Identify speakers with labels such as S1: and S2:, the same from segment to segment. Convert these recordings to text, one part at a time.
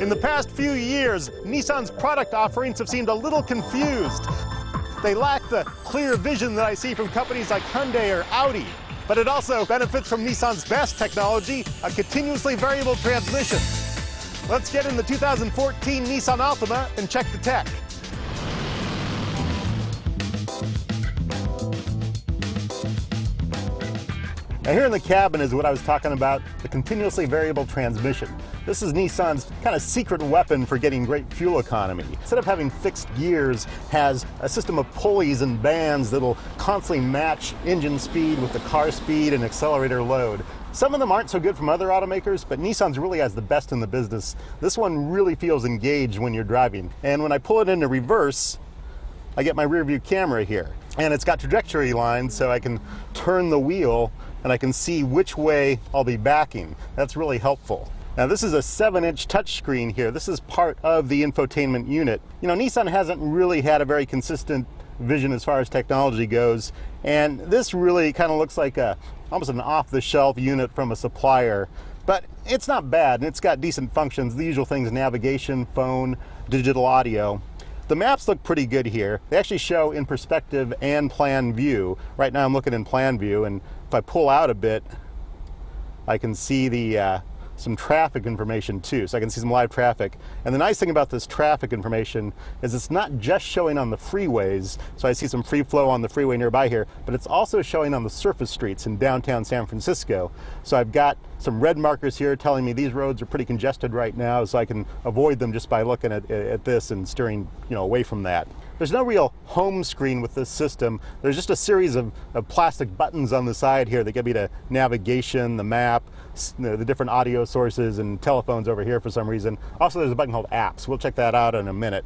S1: In the past few years, Nissan's product offerings have seemed a little confused. They lack the clear vision that I see from companies like Hyundai or Audi. But it also benefits from Nissan's best technology, a continuously variable transmission. Let's get in the 2014 Nissan Altima and check the tech. Now here in the cabin is what I was talking about, the continuously variable transmission. This is Nissan's kind of secret weapon for getting great fuel economy. Instead of having fixed gears, has a system of pulleys and bands that'll constantly match engine speed with the car speed and accelerator load. Some of them aren't so good from other automakers, but Nissan's really has the best in the business. This one really feels engaged when you're driving. And when I pull it into reverse, I get my rear view camera here. And it's got trajectory lines so I can turn the wheel and I can see which way I'll be backing. That's really helpful. Now this is a 7-inch touchscreen here. This is part of the infotainment unit. You know, Nissan hasn't really had a very consistent vision as far as technology goes, and this really kind of looks like almost an off-the-shelf unit from a supplier. But it's not bad, and it's got decent functions, the usual things: navigation, phone, digital audio. The maps look pretty good here. They actually show in perspective and plan view. Right now I'm looking in plan view, and if I pull out a bit, I can see the some traffic information too, so I can see some live traffic. And the nice thing about this traffic information is it's not just showing on the freeways, so I see some free flow on the freeway nearby here, but it's also showing on the surface streets in downtown San Francisco. So I've got some red markers here telling me these roads are pretty congested right now, so I can avoid them just by looking at this and steering, you know, away from that. There's no real home screen with this system. There's just a series of plastic buttons on the side here that get me to navigation, the map, the different audio sources, and telephones over here for some reason. Also, there's a button called Apps. We'll check that out in a minute.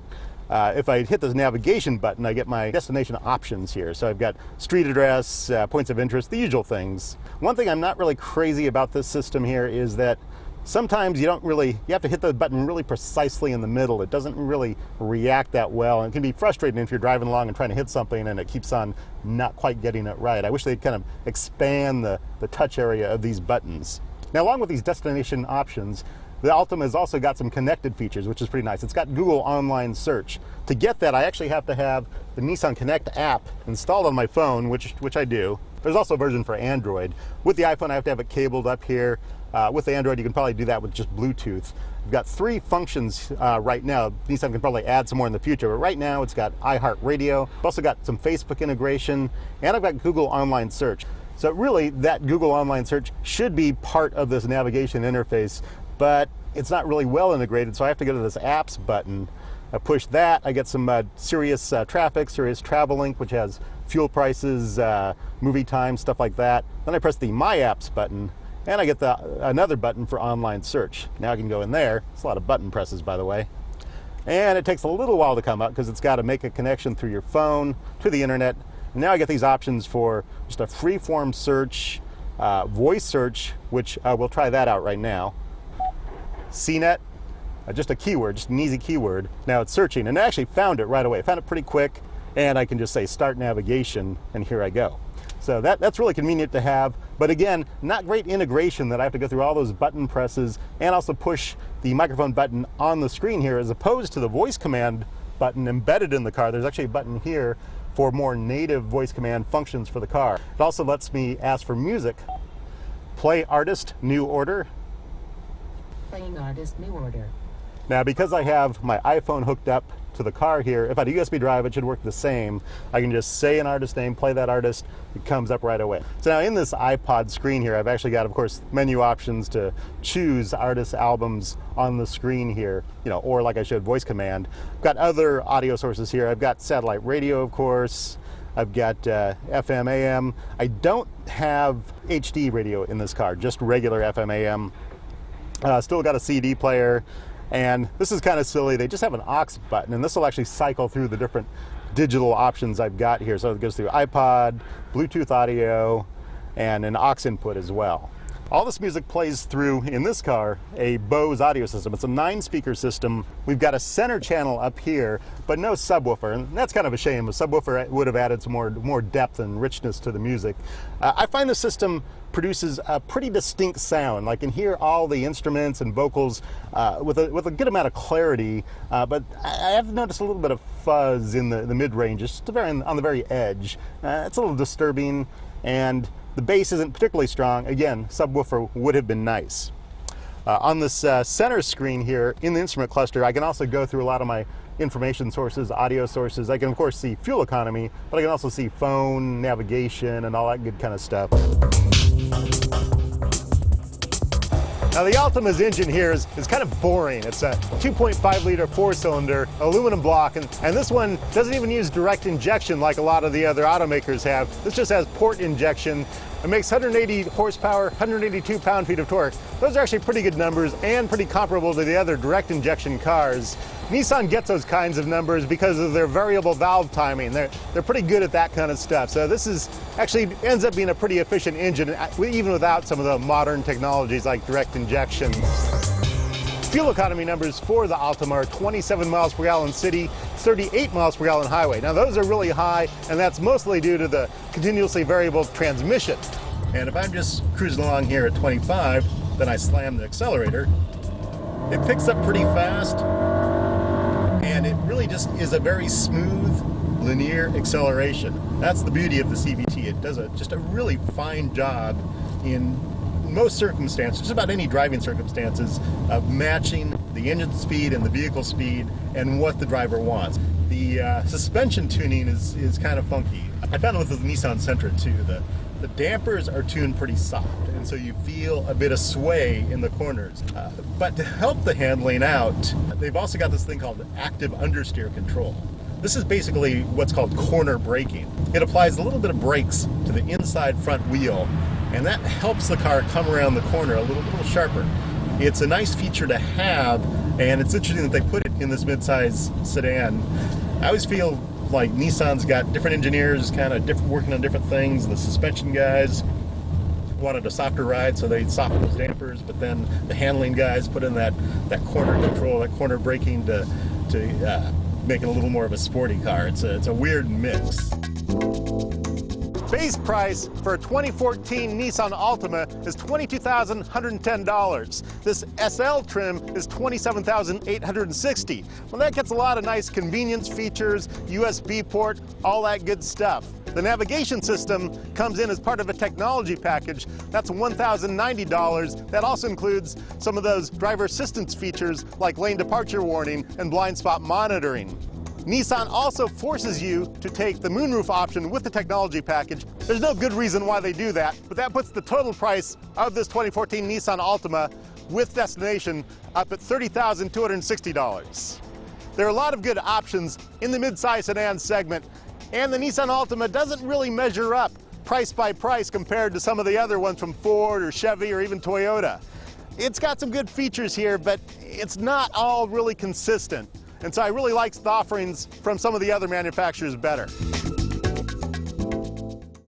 S1: If I hit this navigation button, I get my destination options here. So I've got street address, points of interest, the usual things. One thing I'm not really crazy about this system here is that sometimes you have to hit the button really precisely in the middle. It doesn't really react that well, and it can be frustrating if you're driving along and trying to hit something and it keeps on not quite getting it right. I wish they'd kind of expand the touch area of these buttons. Now, along with these destination options, the Altima has also got some connected features, which is pretty nice. It's got Google Online Search. To get that, I actually have to have the Nissan Connect app installed on my phone, which I do. There's also a version for Android. With the iPhone, I have to have it cabled up here. With the Android, you can probably do that with just Bluetooth. We've got 3 functions right now. Nissan can probably add some more in the future, but right now it's got iHeartRadio. I've also got some Facebook integration, and I've got Google Online Search. So really, that Google Online Search should be part of this navigation interface, but it's not really well integrated, so I have to go to this Apps button. I push that, I get some Sirius traffic, Sirius Travel Link, which has fuel prices, movie time, stuff like that. Then I press the My Apps button, and I get another button for online search. Now I can go in there. It's a lot of button presses, by the way. And it takes a little while to come up because it's got to make a connection through your phone to the internet. And now I get these options for just a free-form search, voice search, which we'll try that out right now. CNET, just a keyword, just an easy keyword. Now it's searching, and I actually found it right away. I found it pretty quick, and I can just say start navigation, and here I go. So that's really convenient to have, but again, not great integration that I have to go through all those button presses and also push the microphone button on the screen here, as opposed to the voice command button embedded in the car. There's actually a button here for more native voice command functions for the car. It also lets me ask for music. Play artist, new order.
S2: Playing artist, new order.
S1: Now, because I have my iPhone hooked up to the car here, if I do USB drive, it should work the same. I can just say an artist name, play that artist, it comes up right away. So now in this iPod screen here, I've actually got, of course, menu options to choose artists' albums on the screen here, you know, or like I showed, voice command. I've got other audio sources here. I've got satellite radio, of course. I've got FM, AM. I don't have HD radio in this car, just regular FM, AM. Still got a CD player. And this is kind of silly. They just have an aux button, and this will actually cycle through the different digital options I've got here. So it goes through iPod, Bluetooth audio, and an aux input as well. All this music plays through, in this car, a Bose audio system. It's a 9-speaker system. We've got a center channel up here, but no subwoofer, and that's kind of a shame. A subwoofer would have added some more depth and richness to the music. I find the system produces a pretty distinct sound. I can hear all the instruments and vocals with a good amount of clarity, but I have noticed a little bit of fuzz in the mid-range, just on the very edge. It's a little disturbing, and the bass isn't particularly strong. Again, subwoofer would have been nice. On this center screen here in the instrument cluster, I can also go through a lot of my information sources, audio sources. I can of course see fuel economy, but I can also see phone, navigation, and all that good kind of stuff. Now the Altima's engine here is kind of boring. It's a 2.5 liter 4-cylinder aluminum block, and this one doesn't even use direct injection like a lot of the other automakers have. This just has port injection. It makes 180 horsepower, 182 pound-feet of torque. Those are actually pretty good numbers and pretty comparable to the other direct injection cars. Nissan gets those kinds of numbers because of their variable valve timing. They're pretty good at that kind of stuff. So this is actually ends up being a pretty efficient engine, even without some of the modern technologies like direct injection. Fuel economy numbers for the Altima are 27 miles per gallon city, 38 miles per gallon highway. Now those are really high, and that's mostly due to the continuously variable transmission. And if I'm just cruising along here at 25, then I slam the accelerator, it picks up pretty fast, and it really just is a very smooth, linear acceleration. That's the beauty of the CVT. It does just a really fine job in most circumstances, just about any driving circumstances, of matching the engine speed and the vehicle speed and what the driver wants. The suspension tuning is kind of funky. I found with the Nissan Sentra too, the dampers are tuned pretty soft, and so you feel a bit of sway in the corners. But to help the handling out, they've also got this thing called active understeer control. This is basically what's called corner braking. It applies a little bit of brakes to the inside front wheel, and that helps the car come around the corner a little sharper. It's a nice feature to have, and it's interesting that they put it in this midsize sedan. I always feel like Nissan's got different engineers kind of working on different things. The suspension guys wanted a softer ride, so they softened those dampers, but then the handling guys put in that corner control, that corner braking to make it a little more of a sporty car. It's a weird mix. Base price for a 2014 Nissan Altima is $22,110. This SL trim is $27,860. Well, that gets a lot of nice convenience features, USB port, all that good stuff. The navigation system comes in as part of a technology package. That's $1,090. That also includes some of those driver assistance features like lane departure warning and blind spot monitoring. Nissan also forces you to take the moonroof option with the technology package. There's no good reason why they do that, but that puts the total price of this 2014 Nissan Altima with destination up at $30,260. There are a lot of good options in the midsize sedan segment, and the Nissan Altima doesn't really measure up price by price compared to some of the other ones from Ford or Chevy or even Toyota. It's got some good features here, but it's not all really consistent. And so I really like the offerings from some of the other manufacturers better.